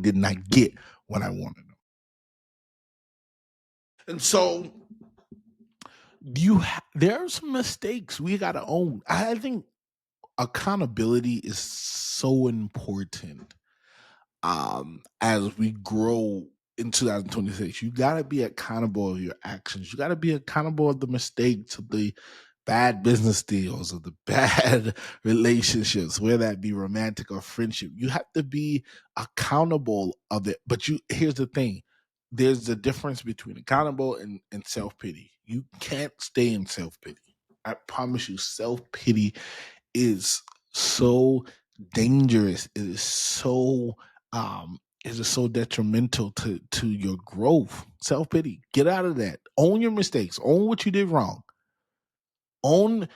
did not get what I wanted. And so there are some mistakes we got to own. I think accountability is so important as we grow in 2026. You got to be accountable of your actions. You got to be accountable of the mistakes, of the bad business deals, of the bad relationships, whether that be romantic or friendship. You have to be accountable of it. But here's the thing. There's a difference between accountable and self-pity. You can't stay in self-pity. I promise you, self-pity is so dangerous. It is so detrimental to your growth. Self pity. Get out of that. Own your mistakes. Own what you did wrong. Own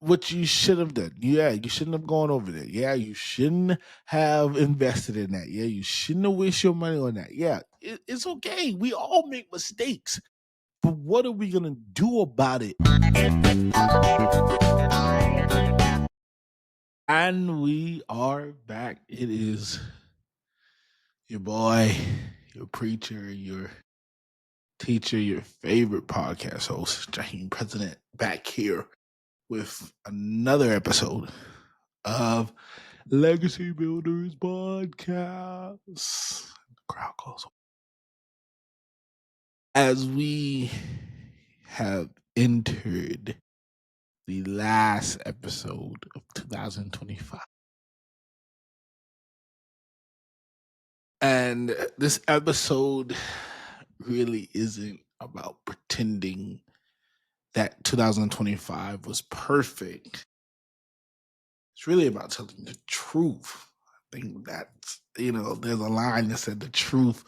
what you should have done. Yeah, you shouldn't have gone over there. Yeah, you shouldn't have invested in that. Yeah, you shouldn't have wasted your money on that. Yeah, it's okay. We all make mistakes. But what are we gonna do about it? And we are back. It is your boy, your preacher, your teacher, your favorite podcast host, Jaheim President, back here with another episode of Legacy Builders Podcast. The crowd goes. As we have entered the last episode of 2025. And this episode really isn't about pretending that 2025 was perfect. It's really about telling the truth. I think that's, there's a line that said the truth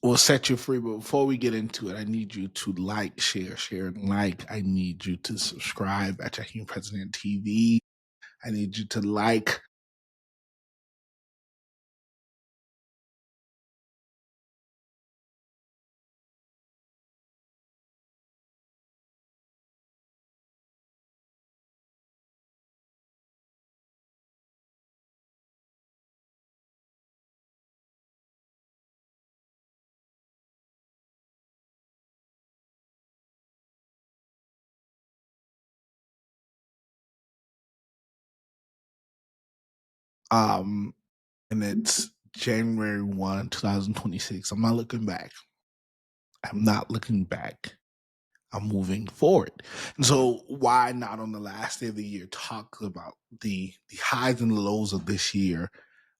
will set you free. But before we get into it, I need you to like, share, and like. I need you to subscribe at Jaheim President TV. I need you to like. Um, and it's January 1, 2026. I'm not looking back. I'm not looking back. I'm moving forward. And so why not on the last day of the year talk about the highs and the lows of this year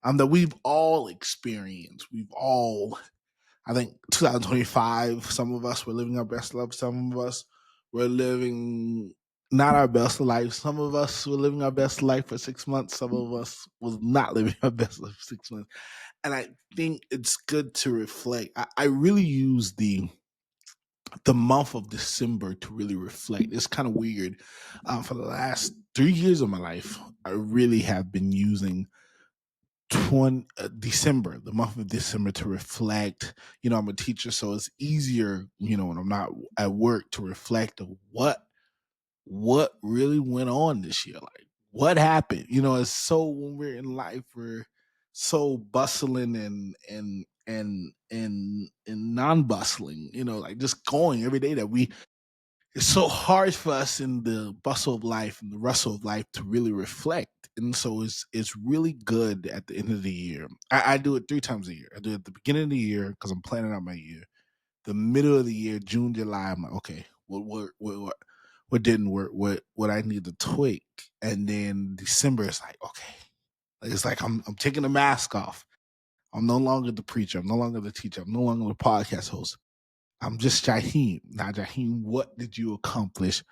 that we've all experienced. I think 2025, some of us were living our best life. Some of us were living not our best life. Some of us were living our best life for 6 months. Some of us was not living our best life for 6 months. And I think it's good to reflect. I really use the month of December to really reflect. It's kind of weird. For the last 3 years of my life, I really have been using December, the month of December, to reflect. I'm a teacher, so it's easier, when I'm not at work, to reflect of what really went on this year. Like, what happened? It's so, when we're in life, we're so bustling and non-bustling, like just going every day, that it's so hard for us in the bustle of life and the rustle of life to really reflect. And so it's really good at the end of the year. I do it 3 times a year. I do it at the beginning of the year because I'm planning out my year. The middle of the year, June, July, I'm like, okay, what didn't work? What I need to tweak? And then December, it's like, okay, it's like I'm taking the mask off. I'm no longer the preacher. I'm no longer the teacher. I'm no longer the podcast host. I'm just Jaheim. Now, Jaheim, what did you accomplish?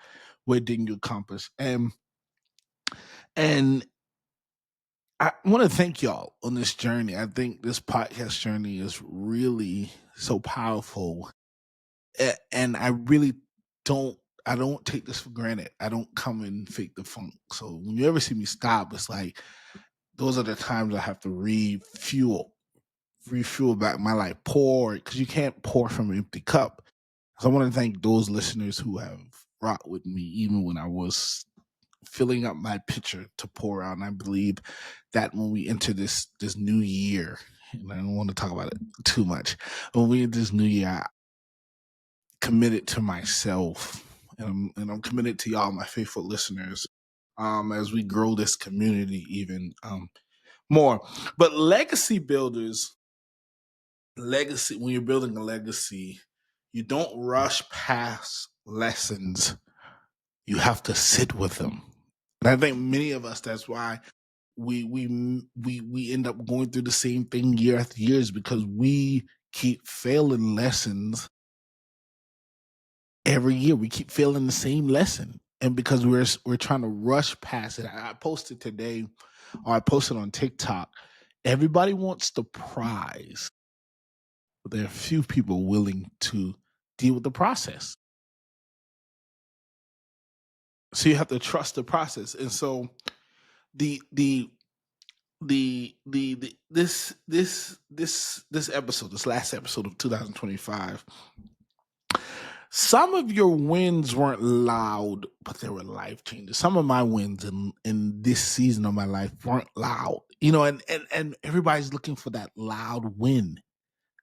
What didn't you accomplish? And I want to thank y'all on this journey. I think this podcast journey is really so powerful. And I really don't I don't take this for granted. I don't come and fake the funk. So when you ever see me stop, it's like those are the times I have to refuel back my life, pour, because you can't pour from an empty cup. So I want to thank those listeners who have rocked with me even when I was filling up my pitcher to pour out. And I believe that when we enter this new year, and I don't want to talk about it too much. But we in this new year, I committed to myself, and I'm committed to y'all, my faithful listeners, as we grow this community even more. But legacy builders, legacy when you're building a legacy, you don't rush past lessons. You have to sit with them. And I think many of us, that's why we end up going through the same thing year after year, is because we keep failing lessons every year. We keep failing the same lesson. And because we're trying to rush past it. I posted today, or I posted on TikTok, everybody wants the prize, but there are few people willing to deal with the process. So you have to trust the process. And so the the the this episode, this last episode of 2025, some of your wins weren't loud, but they were life changing. Some of my wins in this season of my life weren't loud, and everybody's looking for that loud win.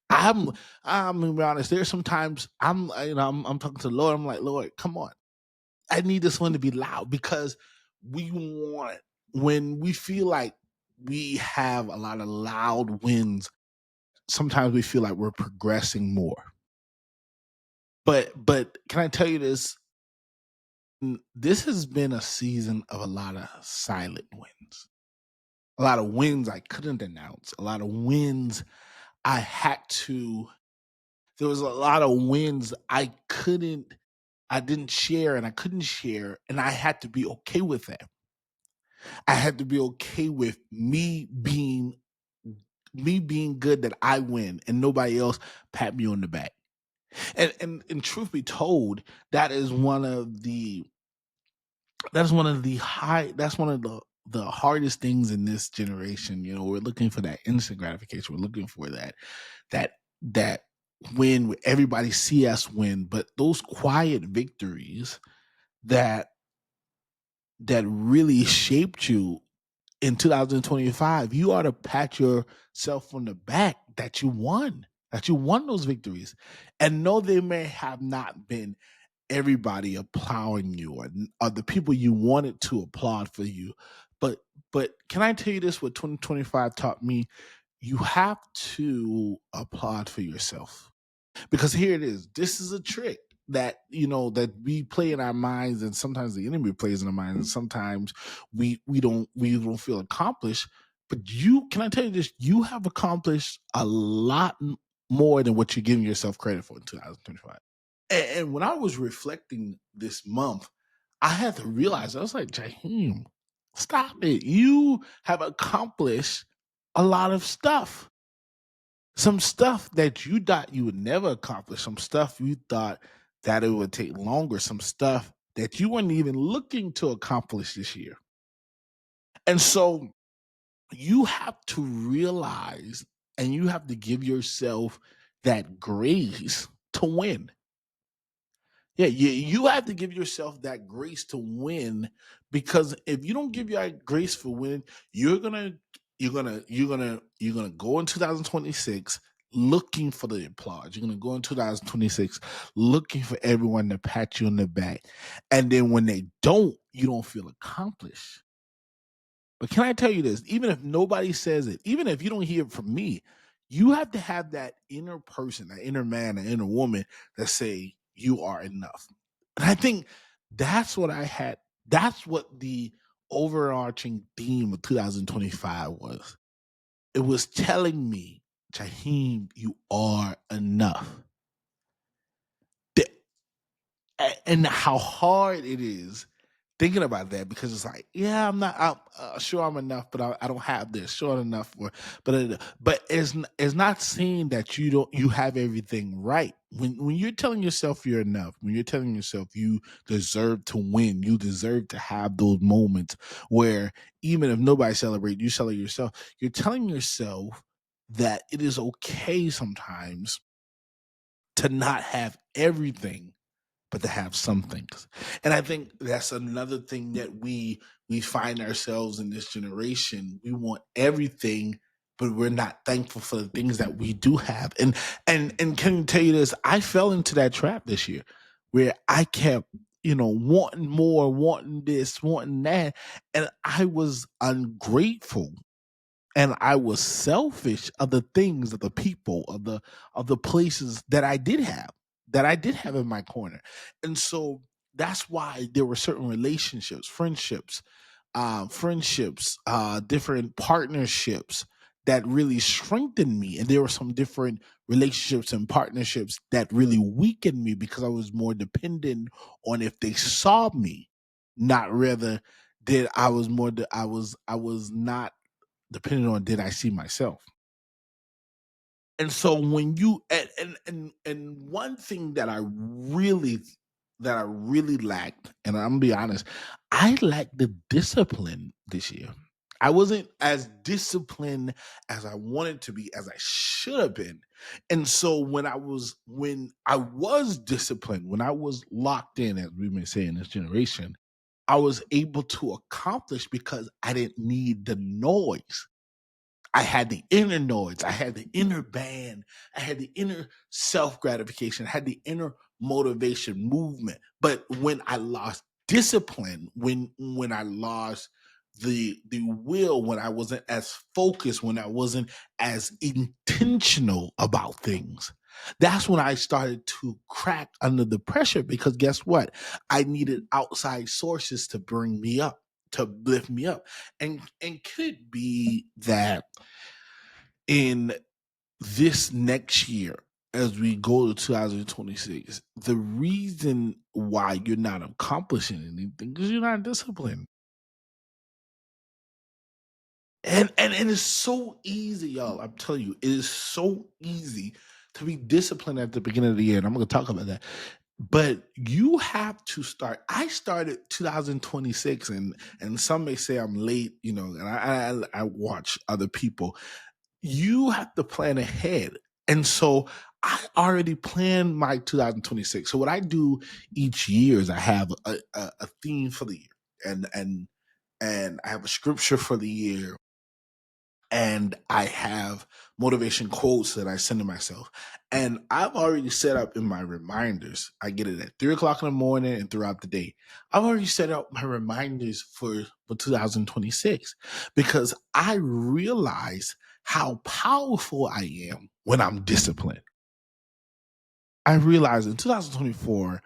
I'm I'm gonna be honest. There's sometimes I'm talking to the Lord. I'm like, Lord, come on. I need this one to be loud, because we want, when we feel like we have a lot of loud wins, sometimes we feel like we're progressing more. But can I tell you this? This has been a season of a lot of silent wins. A lot of wins I couldn't announce. A lot of wins I had to. There was a lot of wins I didn't share, and I couldn't share, and I had to be okay with that. I had to be okay with me being good, that I win and nobody else pat me on the back. And truth be told, that is one of the that's one of the hardest things in this generation. We're looking for that instant gratification. We're looking for that win where everybody see us win, but those quiet victories that really shaped you in 2025, you ought to pat yourself on the back that you won those victories. And know they may have not been everybody applauding you, or the people you wanted to applaud for you. But can I tell you this, what 2025 taught me? You have to applaud for yourself. Because here it is. This is a trick that we play in our minds, and sometimes the enemy plays in our minds, and sometimes we don't feel accomplished. But can I tell you this? You have accomplished a lot more than what you're giving yourself credit for in 2025. And when I was reflecting this month, I had to realize, I was like, Jaheim, stop it. You have accomplished a lot of stuff. Some stuff that you thought you would never accomplish, some stuff you thought that it would take longer, some stuff that you weren't even looking to accomplish this year. And so you have to realize, and you have to give yourself that grace to win. Yeah, you have to give yourself that grace to win, because if you don't give your grace for win, you're gonna go in 2026 looking for the applause. You're gonna go in 2026 looking for everyone to pat you on the back, and then when they don't, you don't feel accomplished. But can I tell you this? Even if nobody says it, even if you don't hear it from me, you have to have that inner person, that inner man, that inner woman that say you are enough. And I think that's what I had. That's what the overarching theme of 2025 was. It was telling me, Jaheim, you are enough. And how hard it is thinking about that, because it's like, yeah, I'm sure I'm enough, but I don't have this, sure enough for, but it's not saying that you have everything right. When you're telling yourself you're enough, when you're telling yourself you deserve to win, you deserve to have those moments where even if nobody celebrates, you celebrate yourself. You're telling yourself that it is okay sometimes to not have everything, but to have some things. And I think that's another thing that we find ourselves in this generation. We want everything, but we're not thankful for the things that we do have. And can you tell you this? I fell into that trap this year where I kept, wanting more, wanting this, wanting that, and I was ungrateful and I was selfish of the things, of the people, of the places that I did have in my corner. And so that's why there were certain relationships, different partnerships that really strengthened me. And there were some different relationships and partnerships that really weakened me because I was more dependent on if they saw me, not rather did I was more I was not depending on did I see myself. And so when you and one thing that I really lacked, and I'm gonna be honest, I lacked the discipline this year. I wasn't as disciplined as I wanted to be, as I should have been. And so when I was disciplined, when I was locked in, as we may say in this generation, I was able to accomplish because I didn't need the noise. I had the inner noise, I had the inner band, I had the inner self gratification, I had the inner motivation, movement. But when I lost discipline, when I lost the will, when I wasn't as focused, when I wasn't as intentional about things, that's when I started to crack under the pressure because guess what? I needed outside sources to bring me up, to lift me up. And could it be that in this next year, as we go to 2026, the reason why you're not accomplishing anything is you're not disciplined. And it's so easy, y'all. I'm telling you, it is so easy to be disciplined at the beginning of the year. And I'm gonna talk about that. But you have to start. I started 2026, and some may say I'm late, and I watch other people. You have to plan ahead. And so I already planned my 2026. So what I do each year is I have a theme for the year, and I have a scripture for the year, and I have motivation quotes that I send to myself. And I've already set up in my reminders. I get it at 3 o'clock in the morning and throughout the day. I've already set up my reminders for 2026 because I realize how powerful I am when I'm disciplined. I realized in 2024,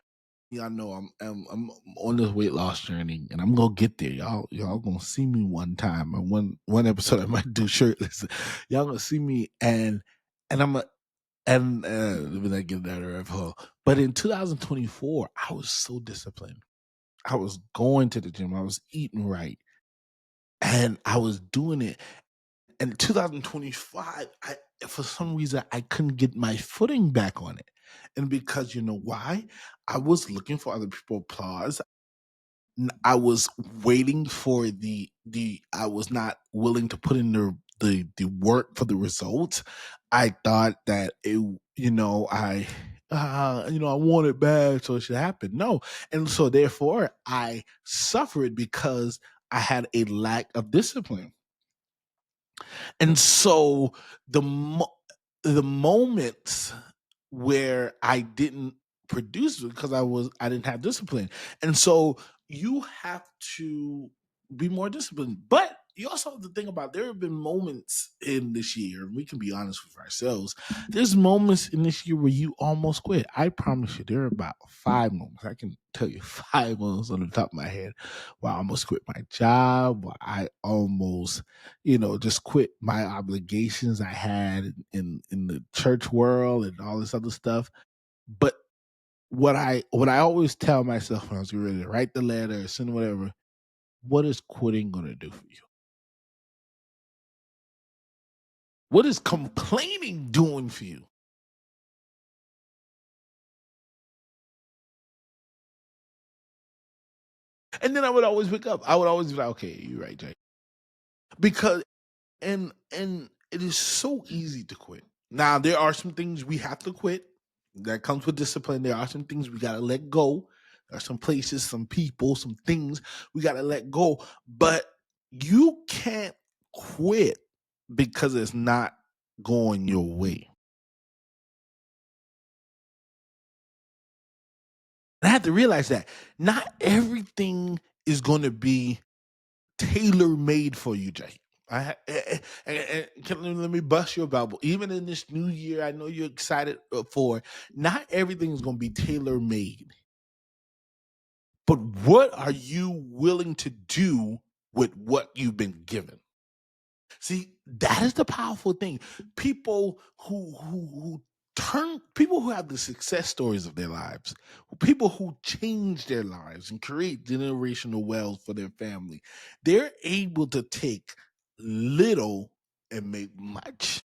y'all know I'm on this weight loss journey, and I'm gonna get there. Y'all gonna see me one time, or one episode I might do shirtless. Y'all gonna see me, and I'm a and let me not get that rabbit hole. But in 2024, I was so disciplined. I was going to the gym. I was eating right, and I was doing it. And 2025, for some reason I couldn't get my footing back on it, and because you know why? I was looking for other people applause. I was waiting for the I was not willing to put in the work for the results. I thought that I want it bad, so it should happen. No. And so therefore I suffered because I had a lack of discipline. And so the moments where I didn't produce because I didn't have discipline. And so you have to be more disciplined. But you also have to think about there have been moments in this year, and we can be honest with ourselves. There's moments in this year where you almost quit. I promise you, there are about 5 moments. I can tell you 5 moments on the top of my head where I almost quit my job, where I almost just quit my obligations I had in the church world and all this other stuff. But what I always tell myself when I was getting ready to write the letter or send whatever, what is quitting gonna do for you? What is complaining doing for you? And then I would always pick up. I would always be like, okay, you're right, Jay. Because and it is so easy to quit. Now there are some things we have to quit that comes with discipline. There are some things we gotta let go. There are some places, some people, some things we gotta let go. But you can't quit because it's not going your way. And I had to realize that not everything is going to be tailor made for you, Jay. Let me bust your bubble. Even in this new year, I know you're excited for. Not everything is going to be tailor made, but what are you willing to do with what you've been given? See, that is the powerful thing. People who turn people who have the success stories of their lives, people who change their lives and create generational wealth for their family, they're able to take little and make much.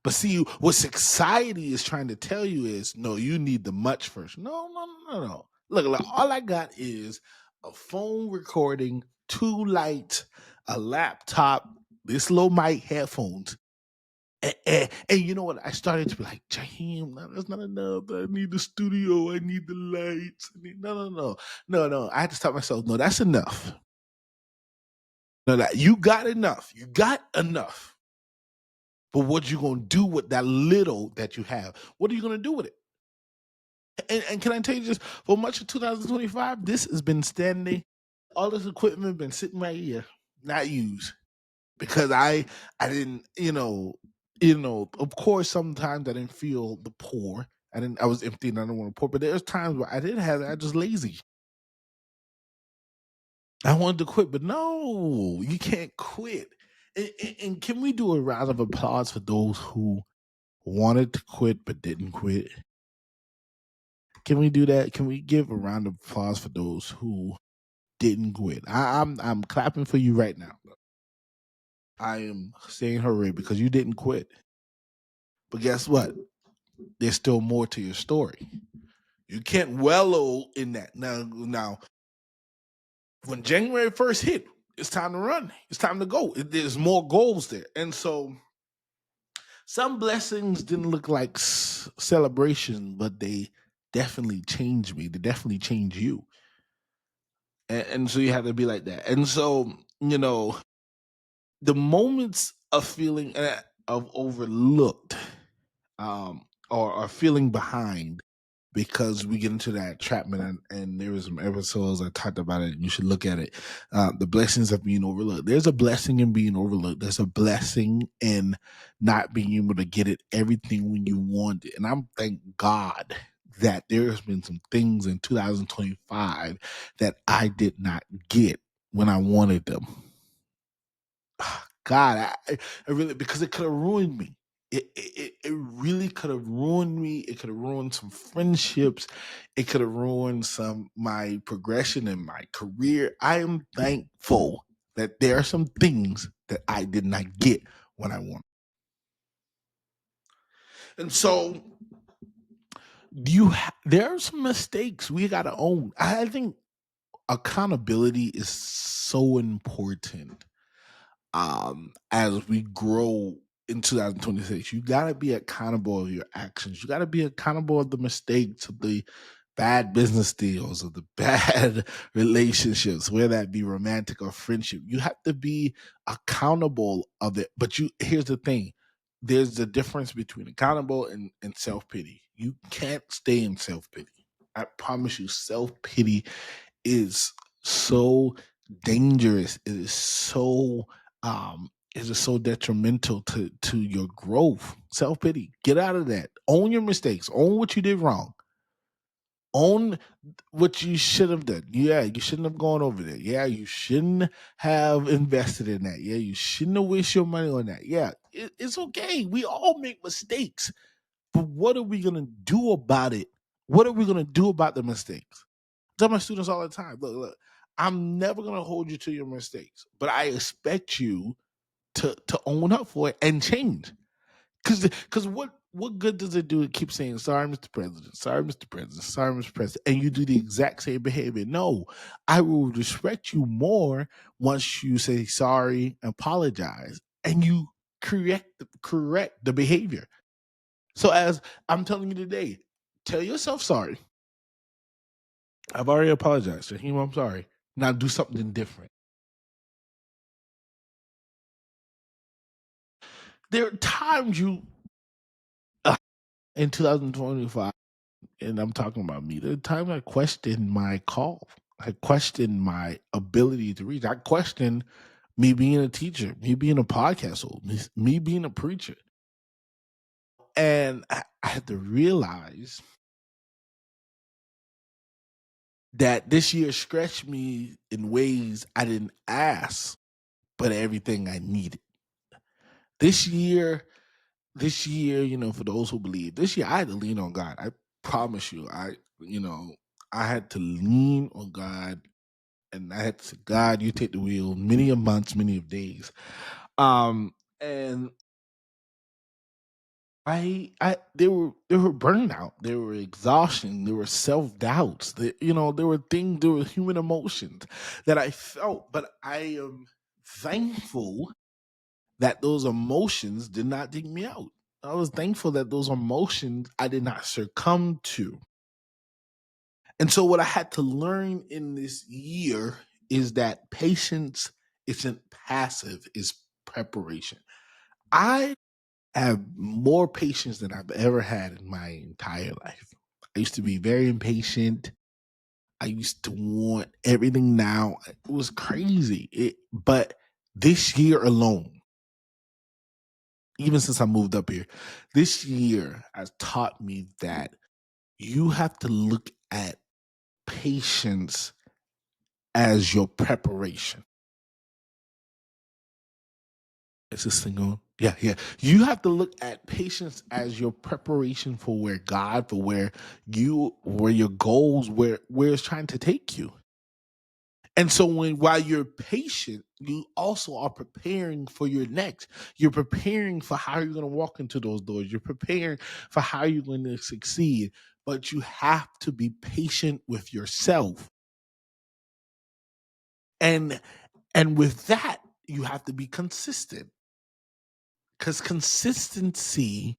But see, what society is trying to tell you is no, you need the much first. No, no, no, no, no. Look, all I got is a phone recording, two lights, a laptop, this little mic, headphones. And you know what? I started to be like, damn, that's not enough. I need the studio. I need the lights. No, no, no. No, no. I had to stop myself. No, that's enough. No, that you got enough. You got enough. But what you gonna do with that little that you have? What are you gonna do with it? And can I tell you this? For much of 2025, this has been standing. All this equipment been sitting right here, not used because I didn't of course sometimes I didn't feel the pour. I was empty and I didn't want to pour. But there's times where I didn't have it. I just lazy. I wanted to quit, but no, you can't quit. And can we do a round of applause for those who wanted to quit but didn't quit? Can we do that? Can we give a round of applause for those who didn't quit? I'm clapping for you right now. I am saying hooray because you didn't quit. But guess what? There's still more to your story. You can't wallow in that. Now, when January 1st hit, it's time to run. It's time to go. There's more goals there. And so some blessings didn't look like celebration, but they definitely changed me. They definitely changed you. And so you have to be like that. And so, the moments of feeling of overlooked or feeling behind because we get into that trapment and there was some episodes I talked about it. You should look at it. The blessings of being overlooked. There's a blessing in being overlooked. There's a blessing in not being able to get it everything when you want it. And I'm thank God that there's been some things in 2025 that I did not get when I wanted them. God, I really because it could have ruined me. It really could have ruined me. It could have ruined some friendships. It could have ruined some my progression in my career. I am thankful that there are some things that I did not get when I wanted. And so there are some mistakes we got to own. I think accountability is so important as we grow in 2026. You got to be accountable of your actions. You got to be accountable of the mistakes, of the bad business deals, of the bad relationships, whether that be romantic or friendship. You have to be accountable of it. But here's the thing. There's a difference between accountable and self-pity. You can't stay in self-pity. I promise you, self-pity is so dangerous. It is so detrimental to your growth. Self pity. Get out of that. Own your mistakes. Own what you did wrong. Own what you should have done. Yeah, you shouldn't have gone over there. Yeah, you shouldn't have invested in that. Yeah, you shouldn't have wasted your money on that. Yeah, it's okay. We all make mistakes. But what are we gonna do about it? What are we gonna do about the mistakes? Tell my students all the time, look, I'm never gonna hold you to your mistakes, but I expect you to own up for it and change. Because what good does it do to keep saying sorry, Mr. President, sorry, Mr. President, sorry, Mr. President, and you do the exact same behavior? No, I will respect you more once you say sorry, apologize, and you correct the behavior. So as I'm telling you today, tell yourself sorry. I've already apologized. Shaheem, I'm sorry. Now do something different. There are times you in 2025, and I'm talking about me. There are times I question my call. I question my ability to reach. I question me being a teacher, me being a podcast host, me being a preacher. And I had to realize that this year stretched me in ways I didn't ask, but everything I needed. This year, for those who believe, this year I had to lean on God. I promise you, I had to lean on God, and I had to say, God, you take the wheel. Many of months, many of days, and there were burnout, there were exhaustion, there were self doubts. There were things, there were human emotions that I felt, but I am thankful that those emotions did not dig me out. I was thankful that those emotions I did not succumb to. And so, what I had to learn in this year is that patience isn't passive, it's preparation. I have more patience than I've ever had in my entire life. I used to be very impatient. I used to want everything now. It was crazy. But this year alone, even since I moved up here, this year has taught me that you have to look at patience as your preparation. Is this thing on? Yeah, yeah. You have to look at patience as your preparation for where your goals, where it's trying to take you. And so while you're patient, you also are preparing for your next. You're preparing for how you're going to walk into those doors. You're preparing for how you're going to succeed. But you have to be patient with yourself. And with that, you have to be consistent. Because consistency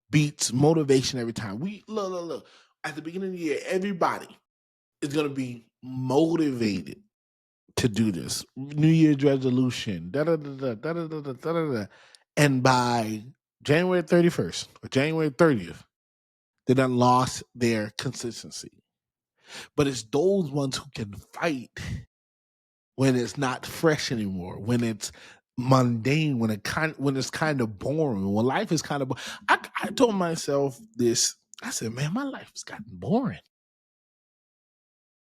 beats motivation every time. We look. At the beginning of the year, everybody is gonna be motivated to do this. New Year's resolution, da da da da da da da da da da. And by January 31st or January 30th, they done lost their consistency. But it's those ones who can fight when it's not fresh anymore, when it's mundane, when it's kind of boring, when life is kind of. I told myself this. I said, "Man, my life has gotten boring."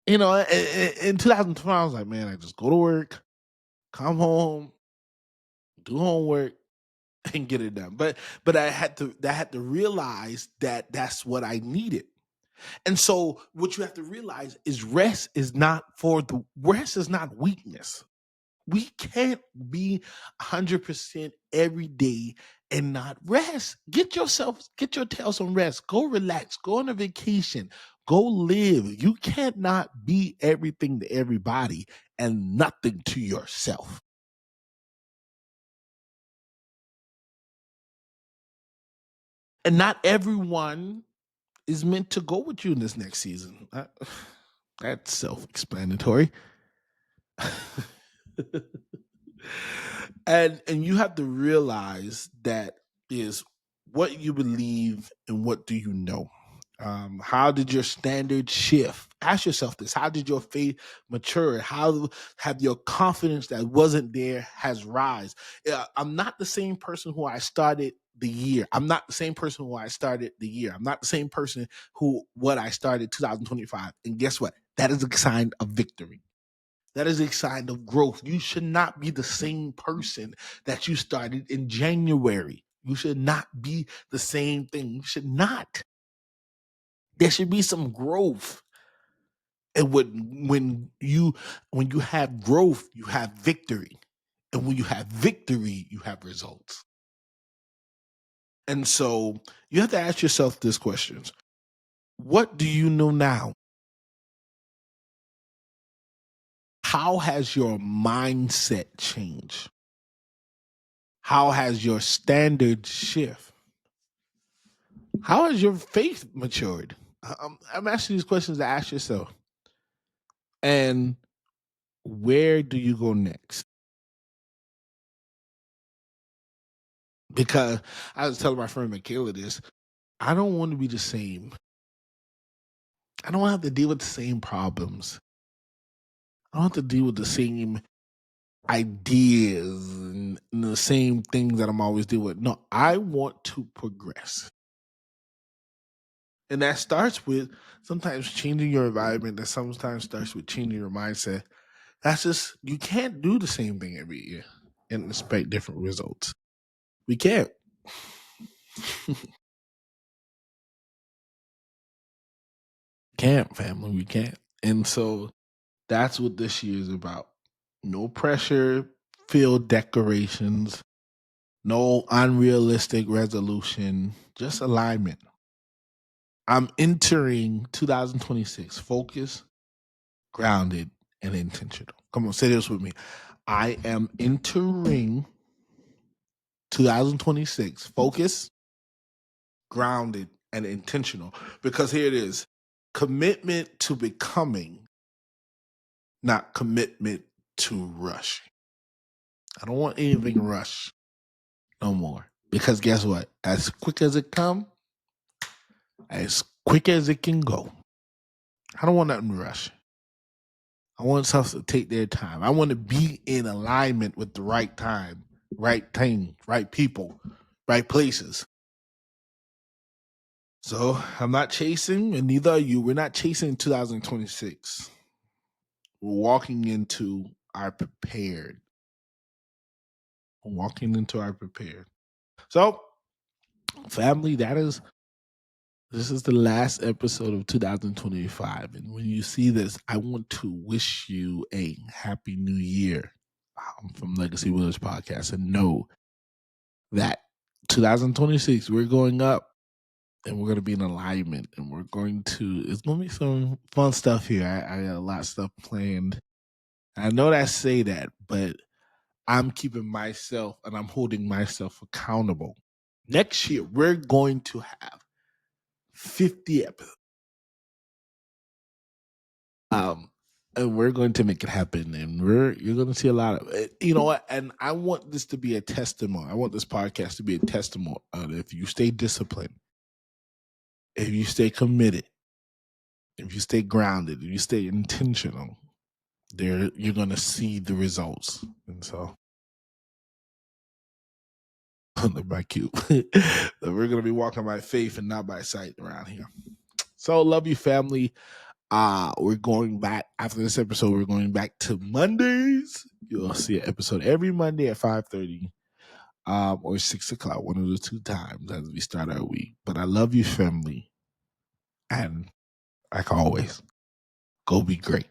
In 2020, I was like, "Man, I just go to work, come home, do homework, and get it done." But I had to realize that that's what I needed. And so, what you have to realize is rest is not weakness. We can't be 100% every day and not rest. Get your tail some rest. Go relax. Go on a vacation. Go live. You can't not be everything to everybody and nothing to yourself. And not everyone is meant to go with you in this next season. That's self explanatory. And you have to realize that is what you believe and what do you know. How did your standards shift? Ask yourself this: how did your faith mature? How have your confidence that wasn't there has rise? I'm not the same person who I started the year. I'm not the same person who I started the year. I'm not the same person who what I started 2025. And guess what? That is a sign of victory. That is a sign of growth. You should not be the same person that you started in January. You should not be the same thing. You should not. There should be some growth. And when you have growth, you have victory. And when you have victory, you have results. And so you have to ask yourself these questions. What do you know now? How has your mindset changed? How has your standard shift? How has your faith matured? I'm asking these questions to ask yourself. And where do you go next? because I was telling my friend Michaela this. I don't want to be the same. I don't have to deal with the same problems. I don't have to deal with the same ideas and the same things that I'm always dealing with. No, I want to progress. And that starts with sometimes changing your environment. That sometimes starts with changing your mindset. That's just, you can't do the same thing every year and expect different results. We can't. Can't, family. We can't. And so that's what this year is about. No pressure, filled decorations, no unrealistic resolution, just alignment. I'm entering 2026 focused, grounded, and intentional. Come on, say this with me. I am entering 2026 focused, grounded, and intentional. Because here it is, commitment to becoming, not commitment to rush. I don't want anything rush no more. Because guess what? As quick as it come, as quick as it can go. I don't want nothing rush. I want stuff to take their time. I want to be in alignment with the right time, right thing, right people, right places. So I'm not chasing, and neither are you. We're not chasing 2026. We're walking into our prepared. Walking into our prepared. So, family, this is the last episode of 2025. And when you see this, I want to wish you a happy new year from Legacy Village Podcast, and know that 2026, we're going up and we're going to be in alignment, and it's going to be some fun stuff here. I got a lot of stuff planned. I know that I say that, but I'm keeping myself and I'm holding myself accountable. Next year, we're going to have 50 episodes. And we're going to make it happen, and you're going to see a lot of it. You know what? And I want this to be a testimony. I want this podcast to be a testimony. If you stay disciplined, if you stay committed, if you stay grounded, if you stay intentional, you're going to see the results. And so, look by cute. We're going to be walking by faith and not by sight around here. So, love you, family. We're going back after this episode. We're going back to Mondays. You'll see an episode every Monday at 5:30, or 6:00, one of the two times as we start our week. But I love you, family, and like always, go be great.